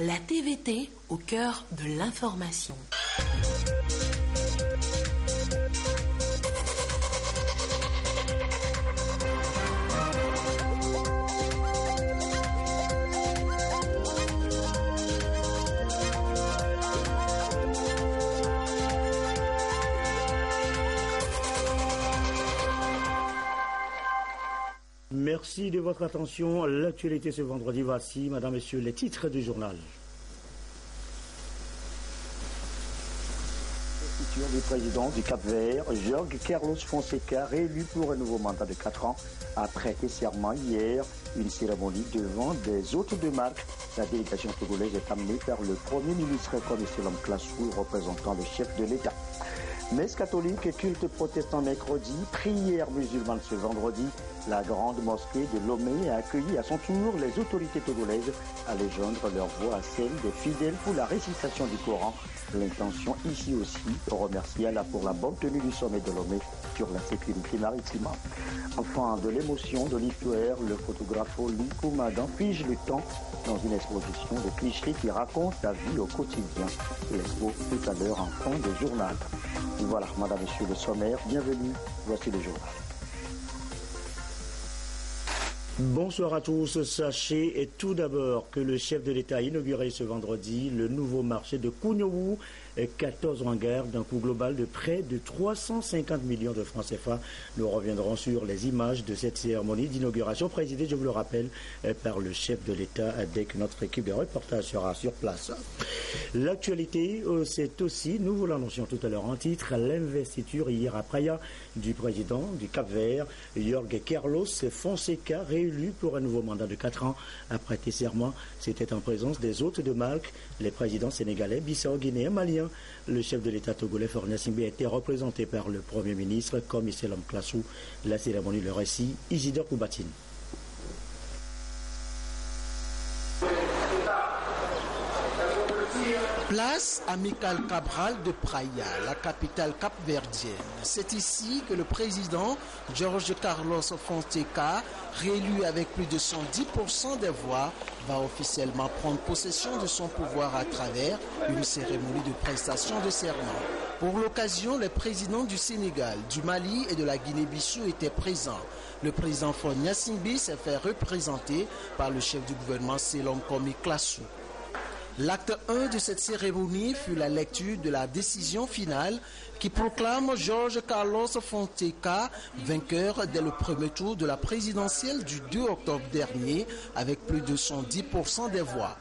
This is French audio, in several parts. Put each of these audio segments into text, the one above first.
La TVT au cœur de l'information. Merci de votre attention. L'actualité ce vendredi, voici, madame, messieurs, les titres du journal. Du président du Cap-Vert, Jorge Carlos Fonseca, réélu pour un nouveau mandat de 4 ans, a prêté serment hier. Une cérémonie devant des hôtes de marque. La délégation togolaise est amenée par le Premier ministre Komisselom Klasu, représentant le chef de l'État. Messe catholique et culte protestant mercredi, prière musulmane ce vendredi. La grande mosquée de Lomé a accueilli à son tour les autorités togolaises à les joindre leur voix à celle des fidèles pour la récitation du Coran. L'intention ici aussi, remercier Allah pour la bonne tenue du sommet de Lomé sur la sécurité maritime. Enfin, de l'émotion, de l'histoire, le photographe Oli Koumadan fige le temps dans une exposition de clichés qui raconte la vie au quotidien. L'expo tout à l'heure en fond de journal. Voilà, madame, monsieur, le sommaire, bienvenue, voici le journal. Bonsoir à tous. Sachez tout d'abord que le chef de l'État a inauguré ce vendredi le nouveau marché de Kouniowu, 14 hangars d'un coût global de près de 350 millions de francs CFA. Nous reviendrons sur les images de cette cérémonie d'inauguration présidée, je vous le rappelle, par le chef de l'État dès que notre équipe de reportage sera sur place. L'actualité, c'est aussi, nous vous l'annoncions tout à l'heure en titre, l'investiture hier à Praia du président du Cap-Vert, Jorge Carlos Fonseca, réélu pour un nouveau mandat de 4 ans à prêter serment. C'était en présence des hôtes de marque, les présidents sénégalais, bissau, guinéens, maliens. Le chef de l'État togolais, Faure Gnassingbé, a été représenté par le Premier ministre, Komisselom Klasu. La cérémonie, le récit, Isidore Koubatine. Place Amical Cabral de Praia, la capitale capverdienne. C'est ici que le président Jorge Carlos Fonseca, réélu avec plus de 110% des voix, va officiellement prendre possession de son pouvoir à travers une cérémonie de prestation de serment. Pour l'occasion, les présidents du Sénégal, du Mali et de la Guinée-Bissau étaient présents. Le président Faure Gnassingbé s'est fait représenter par le chef du gouvernement Selom Komi Klasu. L'acte 1 de cette cérémonie fut la lecture de la décision finale qui proclame Jorge Carlos Fonseca vainqueur dès le premier tour de la présidentielle du 2 octobre dernier avec plus de 110% des voix.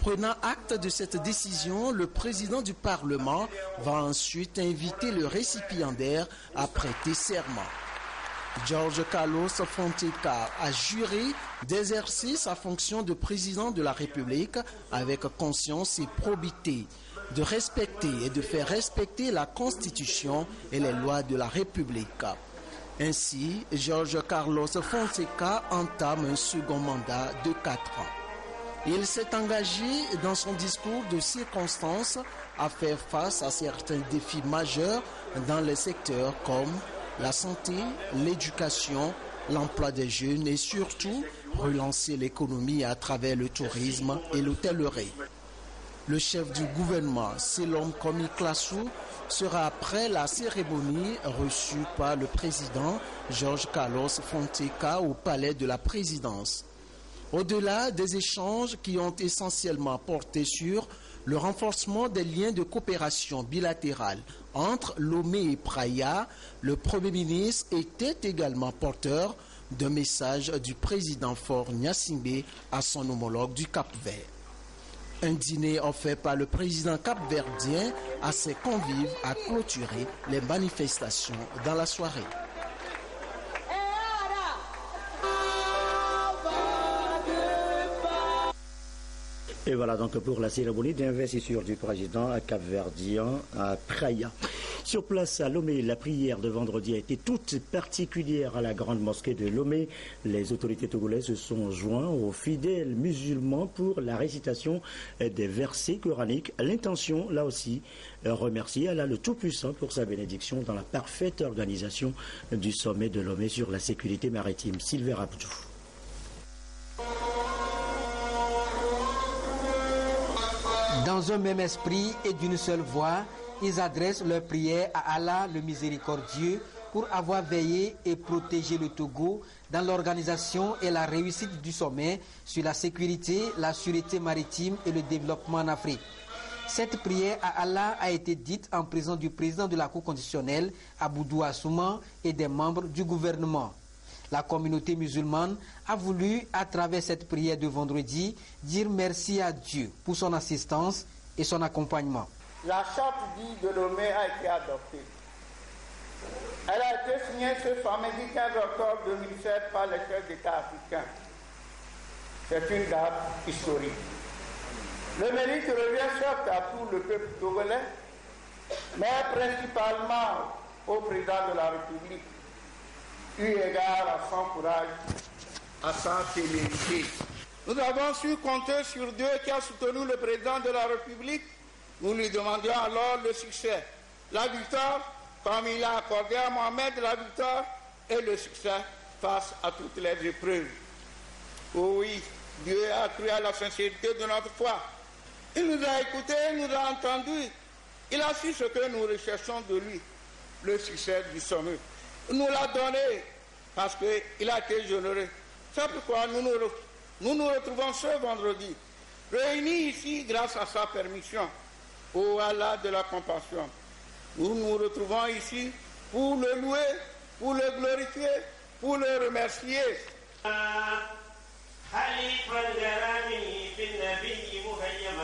Prenant acte de cette décision, le président du Parlement va ensuite inviter le récipiendaire à prêter serment. Jorge Carlos Fonseca a juré d'exercer sa fonction de président de la République avec conscience et probité, de respecter et de faire respecter la Constitution et les lois de la République. Ainsi, Jorge Carlos Fonseca entame un second mandat de 4 ans. Il s'est engagé dans son discours de circonstance à faire face à certains défis majeurs dans les secteurs comme la santé, l'éducation, l'emploi des jeunes et surtout relancer l'économie à travers le tourisme et l'hôtellerie. Le chef du gouvernement, Selom Komi Klasu, sera après la cérémonie reçu par le président Jorge Carlos Fonseca au palais de la présidence. Au-delà des échanges qui ont essentiellement porté sur le renforcement des liens de coopération bilatérale entre Lomé et Praia, le Premier ministre était également porteur d'un message du président Faure Gnassingbé à son homologue du Cap-Vert. Un dîner offert par le président capverdien à ses convives a clôturé les manifestations dans la soirée. Et voilà donc pour la cérémonie d'investiture du président capverdien à Praia. Sur place à Lomé, la prière de vendredi a été toute particulière à la grande mosquée de Lomé. Les autorités togolaises se sont joints aux fidèles musulmans pour la récitation des versets coraniques. L'intention, là aussi, remercier Allah le Tout-Puissant pour sa bénédiction dans la parfaite organisation du sommet de Lomé sur la sécurité maritime. Sylvain Abdou. Dans un même esprit et d'une seule voix, ils adressent leur prière à Allah le miséricordieux pour avoir veillé et protégé le Togo dans l'organisation et la réussite du sommet sur la sécurité, la sûreté maritime et le développement en Afrique. Cette prière à Allah a été dite en présence du président de la Cour constitutionnelle, Aboudou Assouman, et des membres du gouvernement. La communauté musulmane a voulu, à travers cette prière de vendredi, dire merci à Dieu pour son assistance et son accompagnement. La charte dite de Lomé a été adoptée. Elle a été signée ce samedi 15 octobre 2007 par les chefs d'État africains. C'est une date historique. Le mérite revient certes à tout le peuple togolais, mais principalement au président de la République, eu égard à son courage, à sa témérité. Nous avons su compter sur Dieu qui a soutenu le président de la République. Nous lui demandions alors le succès, la victoire, comme il a accordé à Mohamed la victoire et le succès face à toutes les épreuves. Oh oui, Dieu a cru à la sincérité de notre foi. Il nous a écoutés, il nous a entendus. Il a su ce que nous recherchons de lui, le succès du sommet. Il nous l'a donné parce qu'il a été généreux. C'est pourquoi nous nous retrouvons ce vendredi, réunis ici grâce à sa permission, au Allah de la compassion. Nous nous retrouvons ici pour le louer, pour le glorifier, pour le remercier.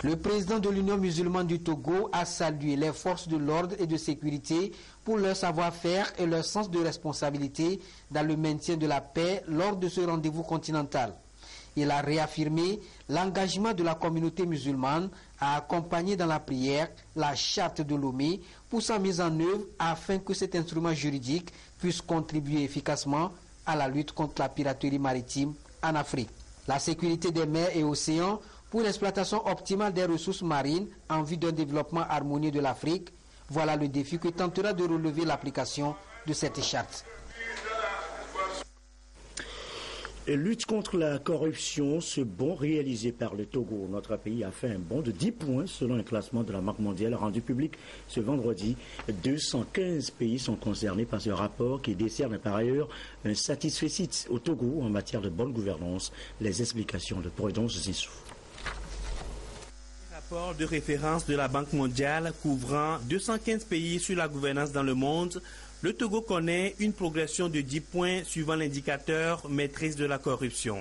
Le président de l'Union musulmane du Togo a salué les forces de l'ordre et de sécurité pour leur savoir-faire et leur sens de responsabilité dans le maintien de la paix lors de ce rendez-vous continental. Il a réaffirmé l'engagement de la communauté musulmane à accompagner dans la prière la charte de Lomé pour sa mise en œuvre afin que cet instrument juridique puisse contribuer efficacement à la lutte contre la piraterie maritime en Afrique. La sécurité des mers et océans pour l'exploitation optimale des ressources marines en vue d'un développement harmonieux de l'Afrique, voilà le défi que tentera de relever l'application de cette charte. Lutte contre la corruption, ce bond réalisé par le Togo. Notre pays a fait un bond de 10 points selon un classement de la Banque mondiale rendu public ce vendredi. 215 pays sont concernés par ce rapport qui décerne par ailleurs un satisfecit au Togo en matière de bonne gouvernance. Les explications de Prudence Zissou. Rapport de référence de la Banque mondiale couvrant 215 pays sur la gouvernance dans le monde. Le Togo connaît une progression de 10 points suivant l'indicateur maîtrise de la corruption.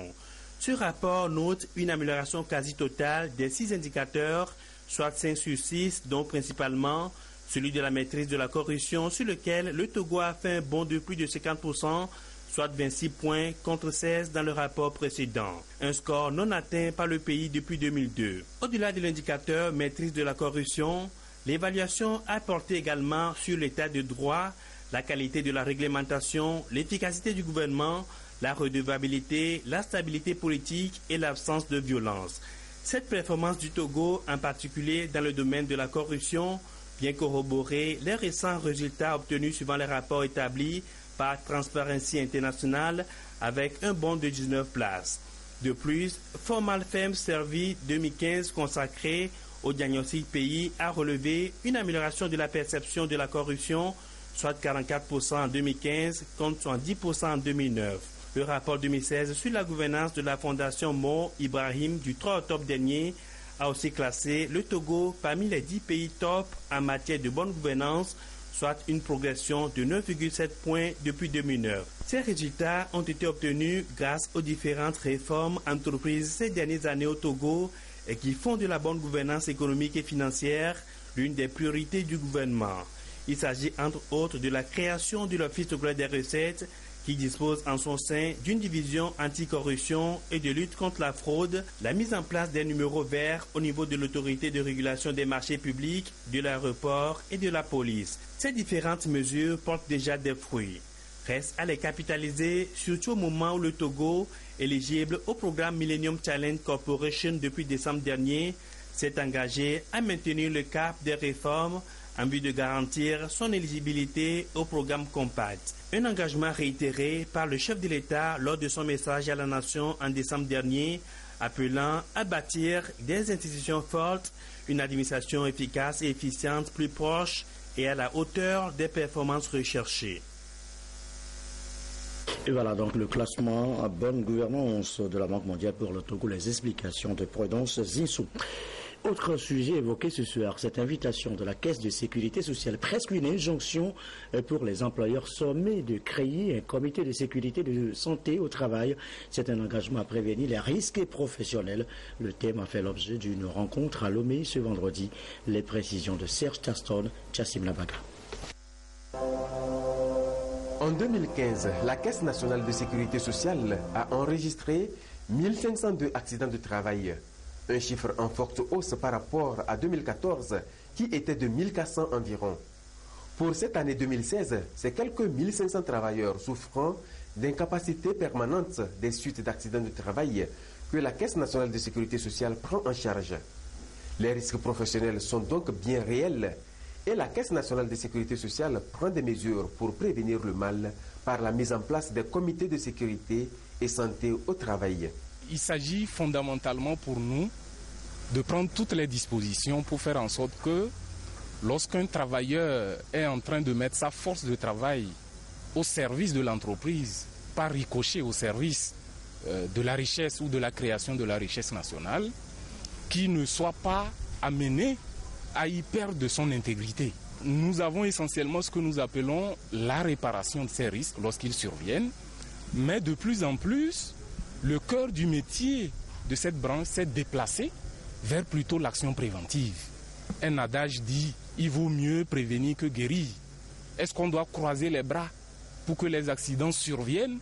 Ce rapport note une amélioration quasi totale des 6 indicateurs, soit 5 sur 6, dont principalement celui de la maîtrise de la corruption sur lequel le Togo a fait un bond de plus de 50%, soit 26 points contre 16 dans le rapport précédent. Un score non atteint par le pays depuis 2002. Au-delà de l'indicateur maîtrise de la corruption, l'évaluation a porté également sur l'état de droit, la qualité de la réglementation, l'efficacité du gouvernement, la redevabilité, la stabilité politique et l'absence de violence. Cette performance du Togo, en particulier dans le domaine de la corruption, vient corroborer les récents résultats obtenus suivant les rapports établis par Transparency International avec un bond de 19 places. De plus, Formal Firm Survey 2015 consacré au diagnostic pays a relevé une amélioration de la perception de la corruption, soit 44% en 2015 contre 70% en 2009. Le rapport 2016 sur la gouvernance de la Fondation Mo Ibrahim du 3 octobre dernier a aussi classé le Togo parmi les 10 pays top en matière de bonne gouvernance, soit une progression de 9,7 points depuis 2009. Ces résultats ont été obtenus grâce aux différentes réformes entreprises ces dernières années au Togo et qui font de la bonne gouvernance économique et financière l'une des priorités du gouvernement. Il s'agit entre autres de la création de l'Office togolais des recettes qui dispose en son sein d'une division anticorruption et de lutte contre la fraude, la mise en place des numéros verts au niveau de l'autorité de régulation des marchés publics, de l'aéroport et de la police. Ces différentes mesures portent déjà des fruits. Reste à les capitaliser, surtout au moment où le Togo, éligible au programme Millennium Challenge Corporation depuis décembre dernier, s'est engagé à maintenir le cap des réformes en vue de garantir son éligibilité au programme Compact. Un engagement réitéré par le chef de l'État lors de son message à la nation en décembre dernier, appelant à bâtir des institutions fortes, une administration efficace et efficiente, plus proche et à la hauteur des performances recherchées. Et voilà donc le classement à bonne gouvernance de la Banque mondiale pour le Togo, les explications de Prudence Zinsou. Autre sujet évoqué ce soir, cette invitation de la Caisse de sécurité sociale, presque une injonction pour les employeurs sommés de créer un comité de sécurité de santé au travail. C'est un engagement à prévenir les risques professionnels. Le thème a fait l'objet d'une rencontre à Lomé ce vendredi. Les précisions de Serge Taston, Chassim Labaga. En 2015, la Caisse nationale de sécurité sociale a enregistré 1502 accidents de travail. Un chiffre en forte hausse par rapport à 2014, qui était de 1400 environ. Pour cette année 2016, c'est quelques 1500 travailleurs souffrant d'incapacité permanente des suites d'accidents de travail que la Caisse nationale de sécurité sociale prend en charge. Les risques professionnels sont donc bien réels et la Caisse nationale de sécurité sociale prend des mesures pour prévenir le mal par la mise en place des comités de sécurité et santé au travail. Il s'agit fondamentalement pour nous de prendre toutes les dispositions pour faire en sorte que lorsqu'un travailleur est en train de mettre sa force de travail au service de l'entreprise, par ricochet au service de la richesse ou de la création de la richesse nationale, qu'il ne soit pas amené à y perdre de son intégrité. Nous avons essentiellement ce que nous appelons la réparation de ces risques lorsqu'ils surviennent, mais de plus en plus, le cœur du métier de cette branche s'est déplacé vers plutôt l'action préventive. Un adage dit « il vaut mieux prévenir que guérir ». Est-ce qu'on doit croiser les bras pour que les accidents surviennent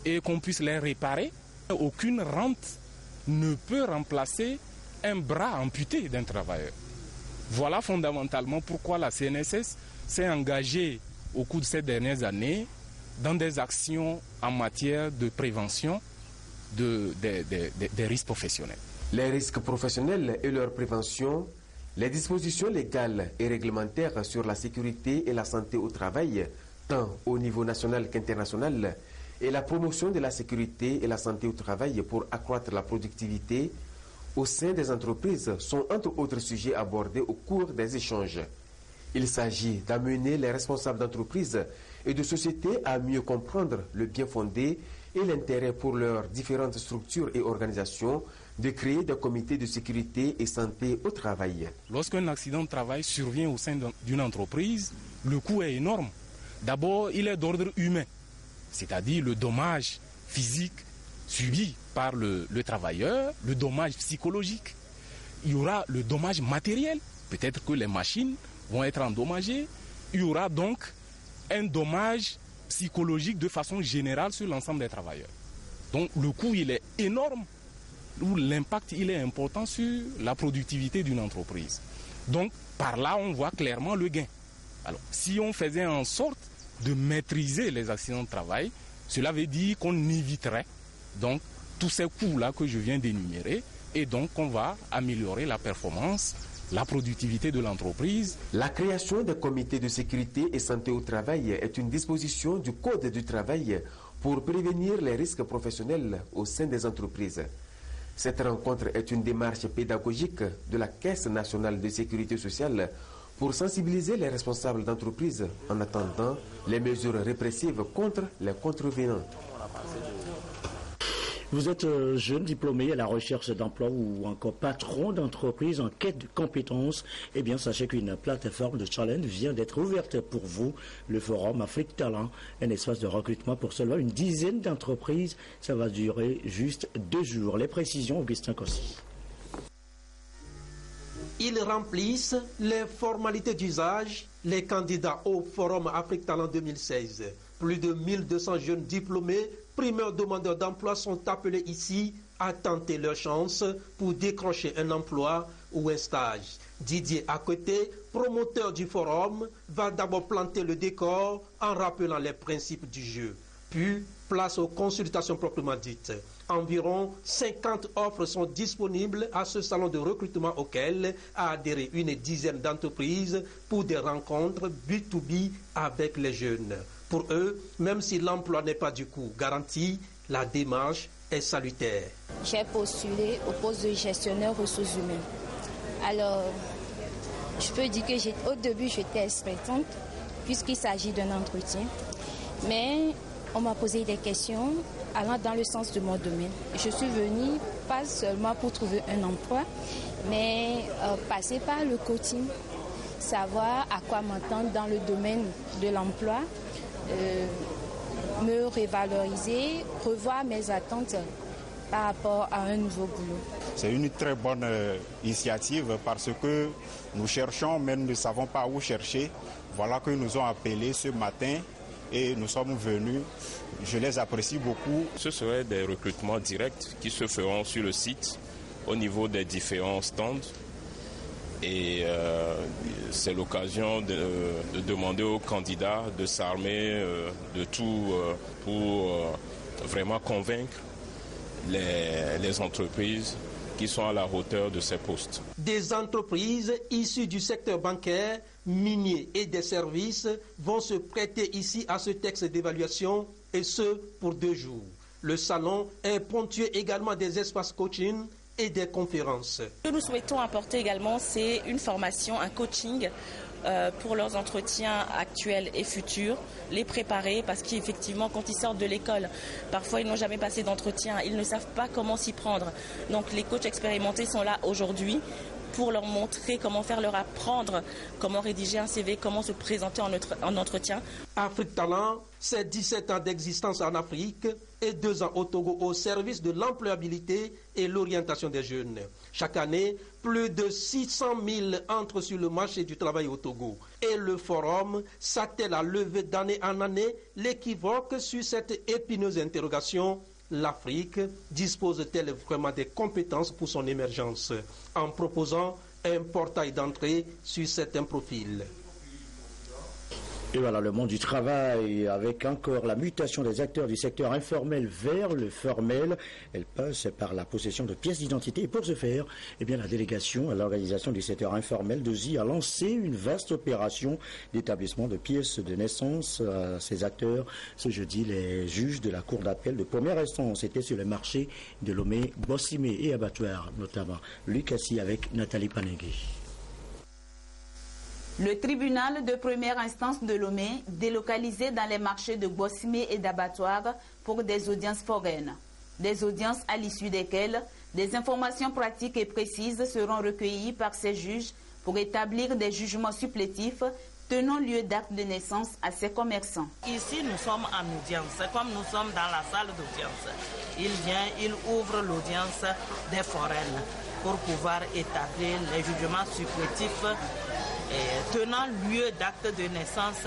et qu'on puisse les réparer? Aucune rente ne peut remplacer un bras amputé d'un travailleur. Voilà fondamentalement pourquoi la CNSS s'est engagée au cours de ces dernières années dans des actions en matière de prévention des risques professionnels. Les risques professionnels et leur prévention, les dispositions légales et réglementaires sur la sécurité et la santé au travail, tant au niveau national qu'international, et la promotion de la sécurité et la santé au travail pour accroître la productivité au sein des entreprises sont entre autres sujets abordés au cours des échanges. Il s'agit d'amener les responsables d'entreprises et de sociétés à mieux comprendre le bien fondé et l'intérêt pour leurs différentes structures et organisations de créer des comités de sécurité et santé au travail. Lorsqu'un accident de travail survient au sein d'une entreprise, le coût est énorme. D'abord, il est d'ordre humain, c'est-à-dire le dommage physique subi par le travailleur, le dommage psychologique. Il y aura le dommage matériel, peut-être que les machines vont être endommagées. Il y aura donc un dommage psychologique de façon générale sur l'ensemble des travailleurs. Donc le coût il est énorme, ou l'impact il est important sur la productivité d'une entreprise. Donc par là on voit clairement le gain. Alors si on faisait en sorte de maîtriser les accidents de travail, cela veut dire qu'on éviterait donc tous ces coûts-là que je viens d'énumérer et donc on va améliorer la performance, la productivité de l'entreprise. La création des comités de sécurité et santé au travail est une disposition du Code du travail pour prévenir les risques professionnels au sein des entreprises. Cette rencontre est une démarche pédagogique de la Caisse nationale de sécurité sociale pour sensibiliser les responsables d'entreprises en attendant les mesures répressives contre les contrevenants. Vous êtes jeune diplômé à la recherche d'emploi ou encore patron d'entreprise en quête de compétences. Eh bien, sachez qu'une plateforme de challenge vient d'être ouverte pour vous, le Forum Afrique Talent, un espace de recrutement pour seulement une dizaine d'entreprises. Ça va durer juste 2 jours. Les précisions, Augustin Kossi. Ils remplissent les formalités d'usage, les candidats au Forum Afrique Talent 2016. Plus de 1200 jeunes diplômés, primeurs demandeurs d'emploi sont appelés ici à tenter leur chance pour décrocher un emploi ou un stage. Didier Akoté, promoteur du forum, va d'abord planter le décor en rappelant les principes du jeu. Puis, place aux consultations proprement dites. Environ 50 offres sont disponibles à ce salon de recrutement auquel a adhéré une dizaine d'entreprises pour des rencontres B2B avec les jeunes. Pour eux, même si l'emploi n'est pas du coup garanti, la démarche est salutaire. J'ai postulé au poste de gestionnaire ressources humaines. Alors, je peux dire que au début, j'étais expectante, puisqu'il s'agit d'un entretien. Mais on m'a posé des questions allant dans le sens de mon domaine. Je suis venue pas seulement pour trouver un emploi, mais passer par le coaching, savoir à quoi m'attendre dans le domaine de l'emploi, me revaloriser, revoir mes attentes par rapport à un nouveau boulot. C'est une très bonne initiative parce que nous cherchons, mais nous ne savons pas où chercher. Voilà que nous ont appelés ce matin et nous sommes venus. Je les apprécie beaucoup. Ce seraient des recrutements directs qui se feront sur le site au niveau des différents stands. Et c'est l'occasion de demander aux candidats de s'armer de tout pour vraiment convaincre les entreprises qui sont à la hauteur de ces postes. Des entreprises issues du secteur bancaire, minier et des services vont se prêter ici à ce texte d'évaluation et ce pour 2 jours. Le salon est ponctué également des espaces coaching et des conférences. Ce que nous souhaitons apporter également, c'est une formation, un coaching pour leurs entretiens actuels et futurs, les préparer parce qu'effectivement quand ils sortent de l'école, parfois ils n'ont jamais passé d'entretien, ils ne savent pas comment s'y prendre. Donc les coachs expérimentés sont là aujourd'hui pour leur montrer comment faire, leur apprendre comment rédiger un CV, comment se présenter en entretien. Afrique Talent, c'est 17 ans d'existence en Afrique et 2 ans au Togo au service de l'employabilité et l'orientation des jeunes. Chaque année, plus de 600 000 entrent sur le marché du travail au Togo. Et le forum s'attelle à lever d'année en année l'équivoque sur cette épineuse interrogation. L'Afrique dispose-t-elle vraiment des compétences pour son émergence en proposant un portail d'entrée sur certains profils? Et voilà le monde du travail avec encore la mutation des acteurs du secteur informel vers le formel. Elle passe par la possession de pièces d'identité. Et pour ce faire, eh bien, la délégation à l'organisation du secteur informel d'OSI a lancé une vaste opération d'établissement de pièces de naissance à ces acteurs. Ce jeudi, les juges de la cour d'appel de première instance étaient sur le marché de Lomé, Bossimé et abattoir, notamment Lucassi avec Nathalie Panegui. Le tribunal de première instance de Lomé, délocalisé dans les marchés de Bossimé et d'Abattoir pour des audiences foraines. Des audiences à l'issue desquelles des informations pratiques et précises seront recueillies par ces juges pour établir des jugements supplétifs tenant lieu d'acte de naissance à ces commerçants. Ici, nous sommes en audience, comme nous sommes dans la salle d'audience. Il vient, il ouvre l'audience des foraines pour pouvoir établir les jugements supplétifs tenant lieu d'acte de naissance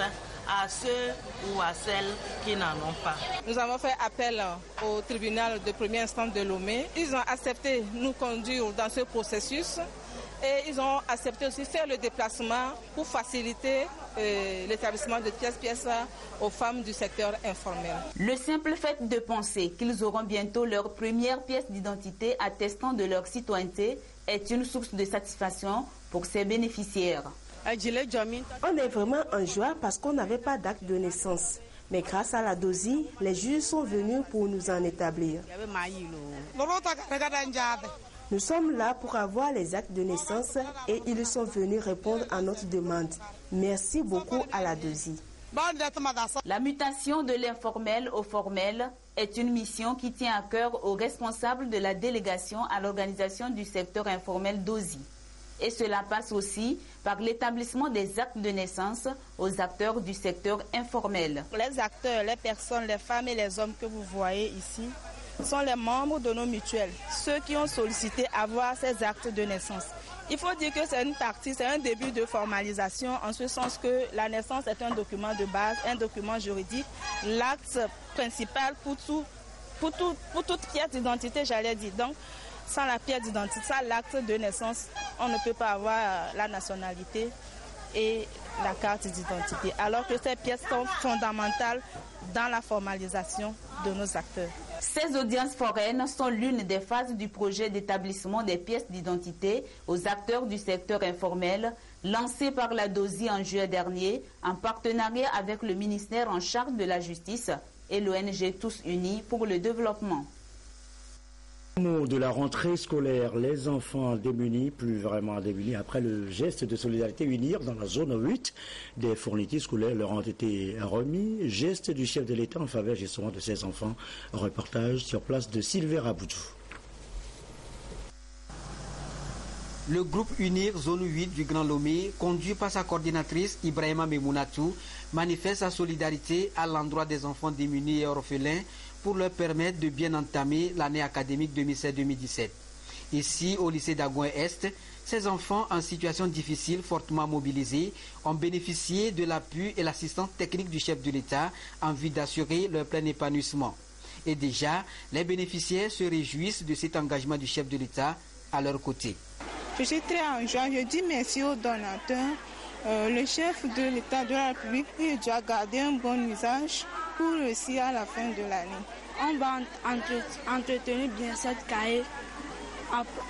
à ceux ou à celles qui n'en ont pas. Nous avons fait appel au tribunal de première instance de Lomé. Ils ont accepté de nous conduire dans ce processus et ils ont accepté aussi de faire le déplacement pour faciliter l'établissement de pièces aux femmes du secteur informel. Le simple fait de penser qu'ils auront bientôt leur première pièce d'identité attestant de leur citoyenneté est une source de satisfaction pour ces bénéficiaires. On est vraiment en joie parce qu'on n'avait pas d'acte de naissance. Mais grâce à la DOSI, les juges sont venus pour nous en établir. Nous sommes là pour avoir les actes de naissance et ils sont venus répondre à notre demande. Merci beaucoup à la DOSI. La mutation de l'informel au formel est une mission qui tient à cœur aux responsables de la délégation à l'organisation du secteur informel DOSI. Et cela passe aussi par l'établissement des actes de naissance aux acteurs du secteur informel. Les acteurs, les personnes, les femmes et les hommes que vous voyez ici sont les membres de nos mutuelles, ceux qui ont sollicité avoir ces actes de naissance. Il faut dire que c'est une partie, c'est un début de formalisation en ce sens que la naissance est un document de base, un document juridique, l'acte principal pour toute pièce d'identité, j'allais dire. Donc, sans la pièce d'identité, sans l'acte de naissance, on ne peut pas avoir la nationalité et la carte d'identité. Alors que ces pièces sont fondamentales dans la formalisation de nos acteurs. Ces audiences foraines sont l'une des phases du projet d'établissement des pièces d'identité aux acteurs du secteur informel, lancé par la DOSI en juillet dernier, en partenariat avec le ministère en charge de la justice et l'ONG Tous Unis pour le développement. Mot de la rentrée scolaire, les enfants démunis, plus vraiment démunis, après le geste de solidarité unir dans la zone 8, des fournitures scolaires leur ont été remis. Geste du chef de l'État en faveur justement de ces enfants. Reportage sur place de Sylvain Raboudou. Le groupe UNIR Zone 8 du Grand Lomé, conduit par sa coordinatrice Ibrahima Memounatou, manifeste sa solidarité à l'endroit des enfants démunis et orphelins pour leur permettre de bien entamer l'année académique 2016-2017. Ici, au lycée d'Agouin-Est, ces enfants en situation difficile, fortement mobilisés, ont bénéficié de l'appui et l'assistance technique du chef de l'État en vue d'assurer leur plein épanouissement. Et déjà, les bénéficiaires se réjouissent de cet engagement du chef de l'État à leur côté. Je suis très en joie, je dis merci aux donateurs. Le chef de l'État de la République doit garder un bon usage pour réussir à la fin de l'année. On va entretenir bien cette cahier,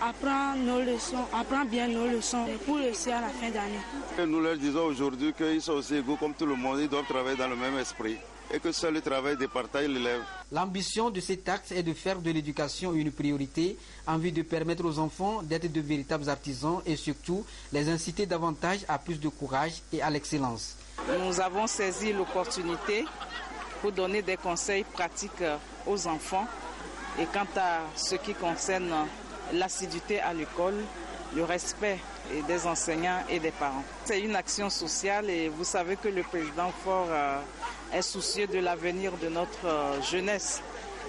apprendre bien nos leçons pour réussir à la fin d'année. Nous leur disons aujourd'hui qu'ils sont aussi égaux comme tout le monde, ils doivent travailler dans le même esprit et que seul le travail départage l'élève. L'ambition de cet acte est de faire de l'éducation une priorité en vue de permettre aux enfants d'être de véritables artisans et surtout les inciter davantage à plus de courage et à l'excellence. Nous avons saisi l'opportunité pour donner des conseils pratiques aux enfants et quant à ce qui concerne l'assiduité à l'école, le respect des enseignants et des parents. C'est une action sociale et vous savez que le président Faure est soucieux de l'avenir de notre jeunesse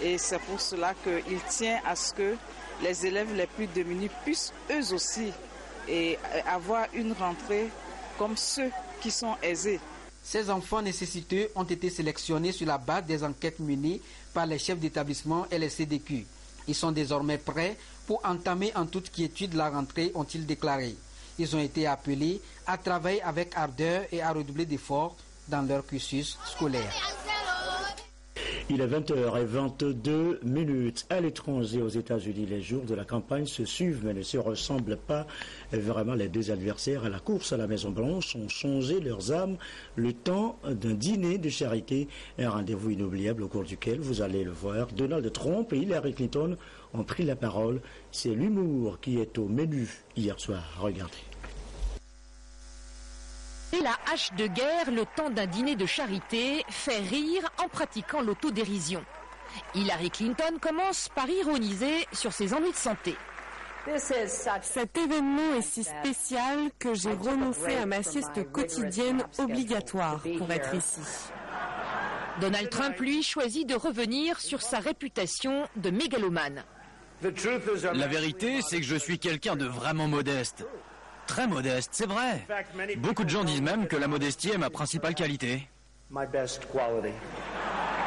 et c'est pour cela qu'il tient à ce que les élèves les plus démunis puissent eux aussi avoir une rentrée comme ceux qui sont aisés. Ces enfants nécessiteux ont été sélectionnés sur la base des enquêtes menées par les chefs d'établissement et les CDQ. Ils sont désormais prêts pour entamer en toute quiétude la rentrée, ont-ils déclaré. Ils ont été appelés à travailler avec ardeur et à redoubler d'efforts dans leur cursus scolaire. Il est 20h22. À l'étranger, aux États-Unis, les jours de la campagne se suivent mais ne se ressemblent pas vraiment. Les deux adversaires à la course à la Maison-Blanche ont changé leurs âmes le temps d'un dîner de charité. Un rendez-vous inoubliable au cours duquel, vous allez le voir, Donald Trump et Hillary Clinton ont pris la parole. C'est l'humour qui est au menu hier soir. Regardez. La hache de guerre, le temps d'un dîner de charité, fait rire en pratiquant l'autodérision. Hillary Clinton commence par ironiser sur ses ennuis de santé. Cet événement est si spécial que j'ai renoncé à ma sieste quotidienne obligatoire pour être ici. Donald Trump, lui, choisit de revenir sur sa réputation de mégalomane. La vérité, c'est que je suis quelqu'un de vraiment modeste. Très modeste, c'est vrai. Beaucoup de gens disent même que la modestie est ma principale qualité.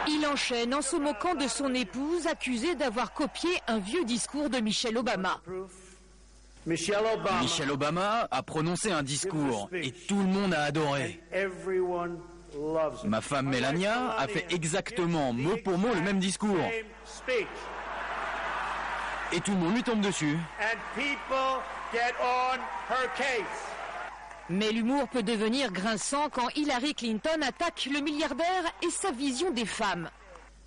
Il enchaîne en se moquant de son épouse, accusée d'avoir copié un vieux discours de Michelle Obama. Michelle Obama a prononcé un discours et tout le monde a adoré. Ma femme Melania a fait exactement mot pour mot le même discours. Et tout le monde lui tombe dessus. Mais l'humour peut devenir grinçant quand Hillary Clinton attaque le milliardaire et sa vision des femmes.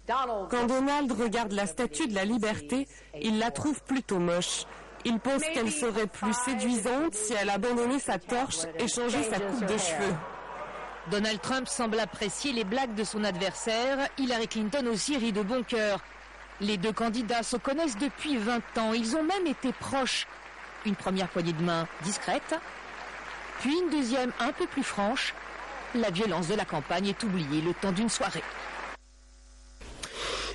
Quand Donald regarde la Statue de la Liberté, il la trouve plutôt moche. Il pense qu'elle serait plus séduisante si elle abandonnait sa torche et changeait sa coupe de cheveux. Donald Trump semble apprécier les blagues de son adversaire. Hillary Clinton aussi rit de bon cœur. Les deux candidats se connaissent depuis 20 ans. Ils ont même été proches. Une première poignée de main discrète, puis une deuxième un peu plus franche. La violence de la campagne est oubliée le temps d'une soirée.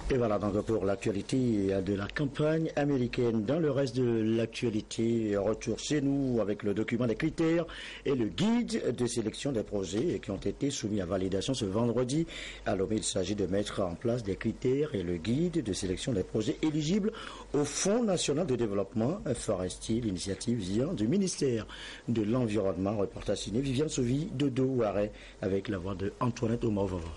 Et voilà donc pour l'actualité de la campagne américaine. Dans le reste de l'actualité, retour chez nous avec le document des critères et le guide de sélection des projets qui ont été soumis à validation ce vendredi. À Lomé, il s'agit de mettre en place des critères et le guide de sélection des projets éligibles au Fonds national de développement forestier. L'initiative vient du ministère de l'Environnement. Reportage signé Viviane Sauvy de Douaré avec la voix de Antoinette Omovova.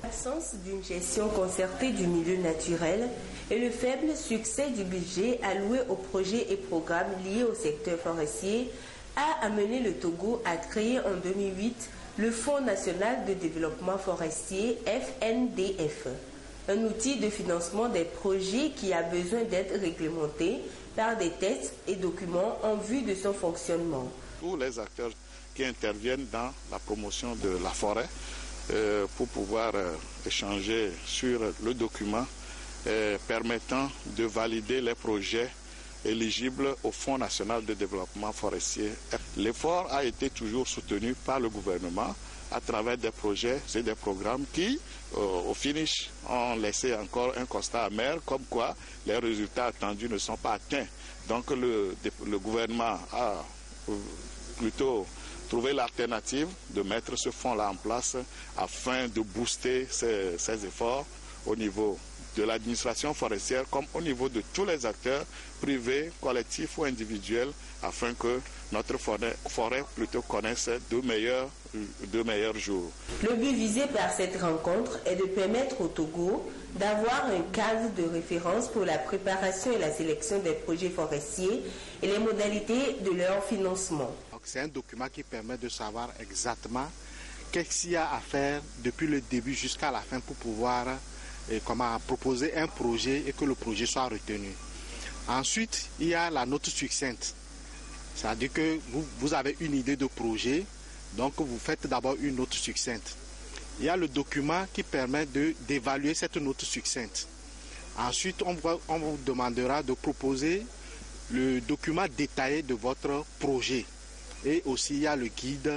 L'absence d'une gestion concertée du milieu naturel et le faible succès du budget alloué aux projets et programmes liés au secteur forestier a amené le Togo à créer en 2008 le Fonds national de développement forestier FNDF. un outil de financement des projets qui a besoin d'être réglementé par des tests et documents en vue de son fonctionnement. Tous les acteurs qui interviennent dans la promotion de la forêt pour pouvoir échanger sur le document permettant de valider les projets éligibles au Fonds national de développement forestier. L'effort a été toujours soutenu par le gouvernement à travers des projets et des programmes qui, au finish, ont laissé encore un constat amer, comme quoi les résultats attendus ne sont pas atteints. Donc le gouvernement a plutôt trouvé l'alternative de mettre ce fonds-là en place afin de booster ces efforts au niveau de l'administration forestière comme au niveau de tous les acteurs privés, collectifs ou individuels, afin que notre forêt plutôt connaisse de meilleurs jours. Le but visé par cette rencontre est de permettre au Togo d'avoir un cadre de référence pour la préparation et la sélection des projets forestiers et les modalités de leur financement. C'est un document qui permet de savoir exactement qu'est-ce qu'il y a à faire depuis le début jusqu'à la fin pour pouvoir proposer un projet et que le projet soit retenu. Ensuite, il y a la note succincte. C'est-à-dire que vous avez une idée de projet, donc vous faites d'abord une note succincte. Il y a le document qui permet d'évaluer cette note succincte. Ensuite, on vous demandera de proposer le document détaillé de votre projet. Et aussi, il y a le guide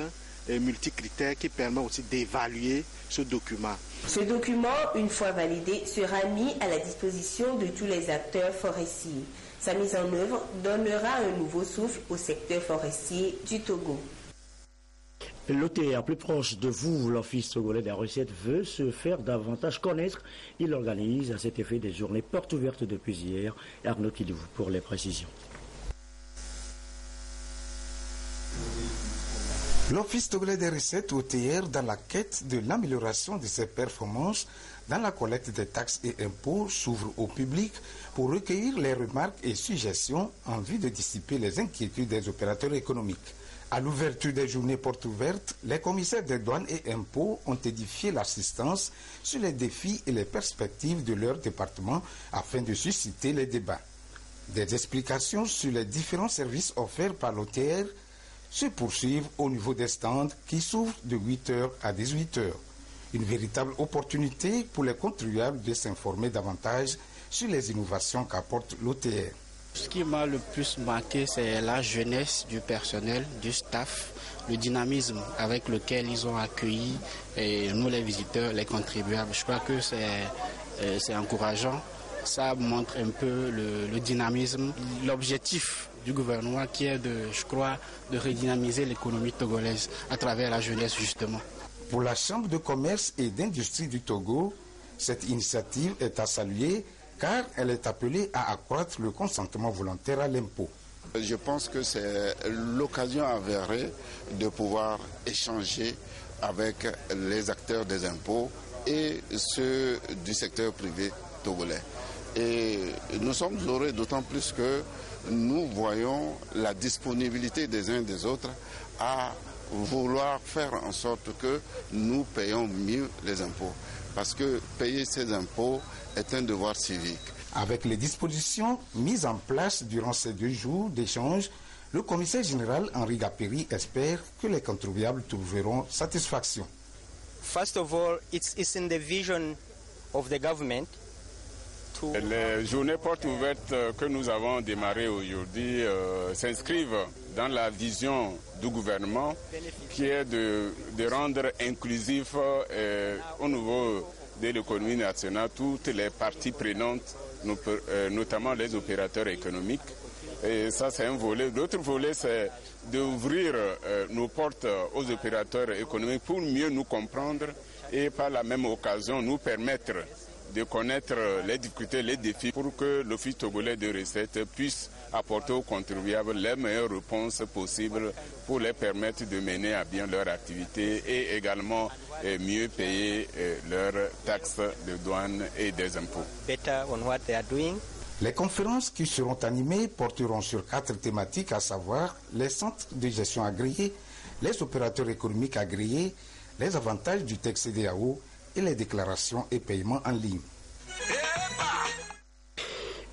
multicritères qui permet aussi d'évaluer ce document. Ce document, une fois validé, sera mis à la disposition de tous les acteurs forestiers. Sa mise en œuvre donnera un nouveau souffle au secteur forestier du Togo. L'OTR, plus proche de vous, l'Office togolais des recettes, veut se faire davantage connaître. Il organise à cet effet des journées portes ouvertes depuis hier. Arnaud Kidou pour les précisions. L'Office togolais des recettes OTR dans la quête de l'amélioration de ses performances dans la collecte des taxes et impôts s'ouvre au public pour recueillir les remarques et suggestions en vue de dissiper les inquiétudes des opérateurs économiques. À l'ouverture des journées portes ouvertes, les commissaires des douanes et impôts ont édifié l'assistance sur les défis et les perspectives de leur département afin de susciter les débats. Des explications sur les différents services offerts par l'OTR se poursuivent au niveau des stands qui s'ouvrent de 8h à 18h. Une véritable opportunité pour les contribuables de s'informer davantage sur les innovations qu'apporte l'OTR. Ce qui m'a le plus marqué, c'est la jeunesse du personnel, du staff, le dynamisme avec lequel ils ont accueilli nous les visiteurs, les contribuables. Je crois que c'est encourageant. Ça montre un peu le dynamisme, l'objectif du gouvernement qui est de redynamiser l'économie togolaise à travers la jeunesse justement. Pour la Chambre de commerce et d'industrie du Togo, cette initiative est à saluer car elle est appelée à accroître le consentement volontaire à l'impôt. Je pense que c'est l'occasion avérée de pouvoir échanger avec les acteurs des impôts et ceux du secteur privé togolais. Et nous sommes heureux d'autant plus que nous voyons la disponibilité des uns des autres à vouloir faire en sorte que nous payons mieux les impôts. Parce que payer ces impôts est un devoir civique. Avec les dispositions mises en place durant ces 2 jours d'échange, le commissaire général Henri Gaperi espère que les contribuables trouveront satisfaction. First of all, it's in the vision of the government. Les journées portes ouvertes que nous avons démarrées aujourd'hui s'inscrivent dans la vision du gouvernement qui est de rendre inclusif au niveau de l'économie nationale toutes les parties prenantes, notamment les opérateurs économiques. Et ça, c'est un volet. L'autre volet, c'est d'ouvrir nos portes aux opérateurs économiques pour mieux nous comprendre et par la même occasion nous permettre de connaître les difficultés, les défis pour que l'Office togolais de recettes puisse apporter aux contribuables les meilleures réponses possibles pour les permettre de mener à bien leur activité et également mieux payer leurs taxes de douane et des impôts. Les conférences qui seront animées porteront sur 4 thématiques, à savoir les centres de gestion agréés, les opérateurs économiques agréés, les avantages du texte CEDEAO et les déclarations et paiements en ligne.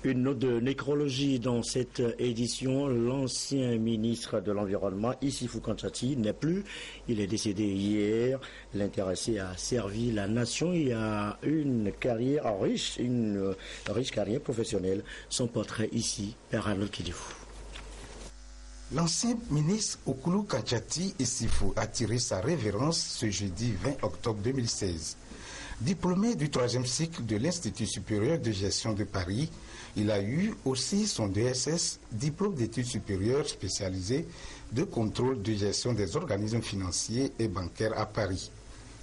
Une note de nécrologie dans cette édition. L'ancien ministre de l'Environnement, Issifou Kantchati, n'est plus. Il est décédé hier. L'intéressé a servi la nation et a une carrière riche, une riche carrière professionnelle. Son portrait ici, Père Arnold Kidifou. L'ancien ministre Oukoulou Kantchati Issifou a tiré sa révérence ce jeudi 20 octobre 2016. Diplômé du 3e cycle de l'Institut supérieur de gestion de Paris, il a eu aussi son DSS, diplôme d'études supérieures spécialisées de contrôle de gestion des organismes financiers et bancaires à Paris.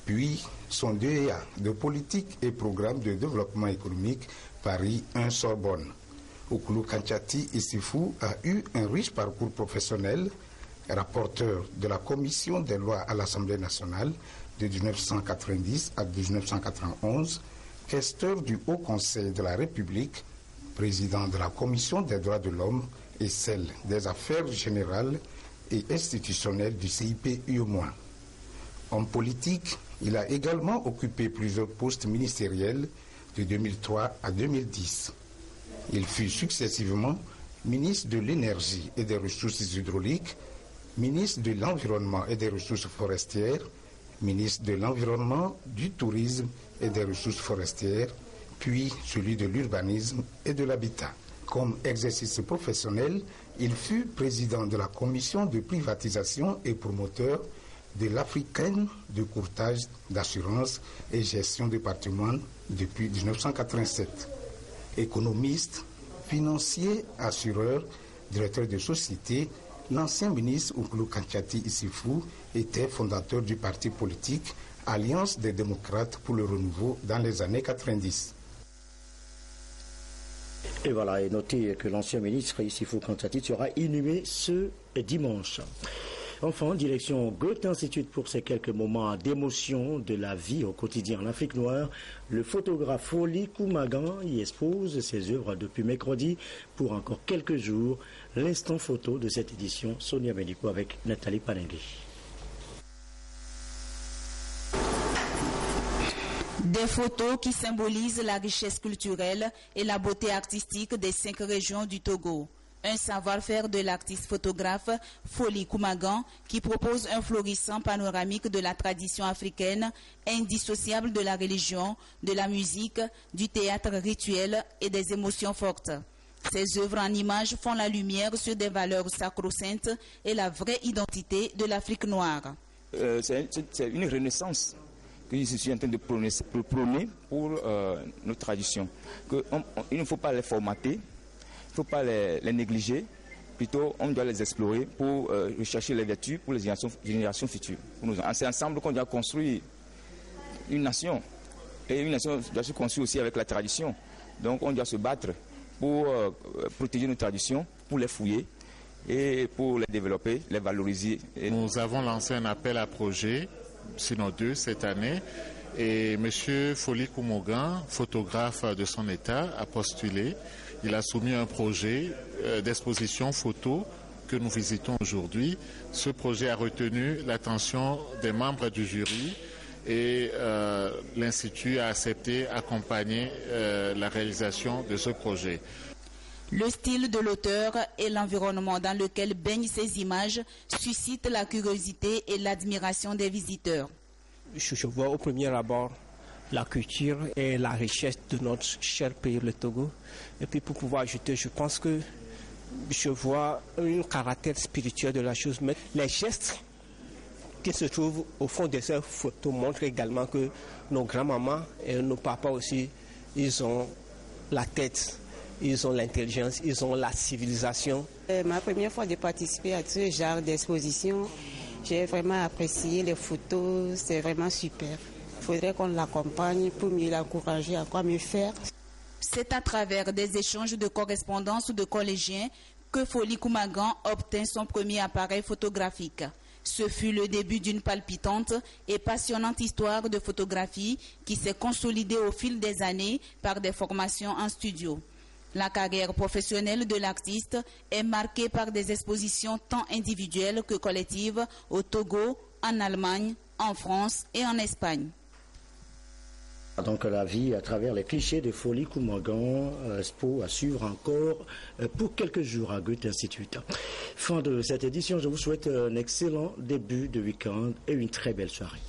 Puis son DEA de politique et programme de développement économique Paris 1 Sorbonne. Oukoulou Kantchati Issifou a eu un riche parcours professionnel, rapporteur de la commission des lois à l'Assemblée nationale de 1990 à 1991, questeur du Haut Conseil de la République, président de la Commission des droits de l'homme et celle des affaires générales et institutionnelles du CIP UOMOA. Homme politique, il a également occupé plusieurs postes ministériels de 2003 à 2010. Il fut successivement ministre de l'Énergie et des Ressources hydrauliques, ministre de l'Environnement et des Ressources forestières, ministre de l'Environnement, du Tourisme et des Ressources forestières, puis celui de l'Urbanisme et de l'Habitat. Comme exercice professionnel, il fut président de la commission de privatisation et promoteur de l'Africaine de courtage d'assurance et gestion de patrimoine depuis 1987. Économiste, financier, assureur, directeur de société, l'ancien ministre Oukoulou Kantchati Issifou était fondateur du parti politique Alliance des démocrates pour le renouveau dans les années 90. Et voilà, et notez que l'ancien ministre Issifou Kantchati sera inhumé ce dimanche. Enfin, direction Goethe Institut pour ces quelques moments d'émotion de la vie au quotidien en Afrique noire. Le photographe Foli Koumagan y expose ses œuvres depuis mercredi pour encore quelques jours. L'instant photo de cette édition, Sonia Médico avec Nathalie Panengui. Des photos qui symbolisent la richesse culturelle et la beauté artistique des 5 régions du Togo. Un savoir-faire de l'artiste photographe Foli Koumagan qui propose un florissant panoramique de la tradition africaine, indissociable de la religion, de la musique, du théâtre rituel et des émotions fortes. Ces œuvres en images font la lumière sur des valeurs sacro-saintes et la vraie identité de l'Afrique noire. C'est une renaissance que je suis en train de prôner pour nos traditions. Il ne faut pas les formater, il ne faut pas les négliger, plutôt on doit les explorer pour rechercher les vertus pour les générations futures. C'est ensemble qu'on doit construire une nation. Et une nation doit se construire aussi avec la tradition. Donc on doit se battre pour protéger nos traditions, pour les fouiller et pour les développer, les valoriser. Nous avons lancé un appel à projet, sinon 2 cette année, et M. Foli Koumagan, photographe de son état, a postulé. Il a soumis un projet d'exposition photo que nous visitons aujourd'hui. Ce projet a retenu l'attention des membres du jury et l'Institut a accepté d'accompagner la réalisation de ce projet. Le style de l'auteur et l'environnement dans lequel baignent ces images suscitent la curiosité et l'admiration des visiteurs. Je vois au premier abord la culture et la richesse de notre cher pays, le Togo. Et puis pour pouvoir ajouter, je pense que je vois un caractère spirituel de la chose. Mais les gestes qui se trouvent au fond de ces photos montrent également que nos grands-mamans et nos papas aussi, ils ont la tête, ils ont l'intelligence, ils ont la civilisation. Ma première fois de participer à ce genre d'exposition, j'ai vraiment apprécié les photos, c'est vraiment super. Il faudrait qu'on l'accompagne pour mieux l'encourager à quoi mieux faire. C'est à travers des échanges de correspondance de collégiens que Foli Koumagan obtint son premier appareil photographique. Ce fut le début d'une palpitante et passionnante histoire de photographie qui s'est consolidée au fil des années par des formations en studio. La carrière professionnelle de l'artiste est marquée par des expositions tant individuelles que collectives au Togo, en Allemagne, en France et en Espagne. Donc la vie à travers les clichés des folies Koumagan, Expo à suivre encore pour quelques jours à Goethe Institute. Fin de cette édition, je vous souhaite un excellent début de week-end et une très belle soirée.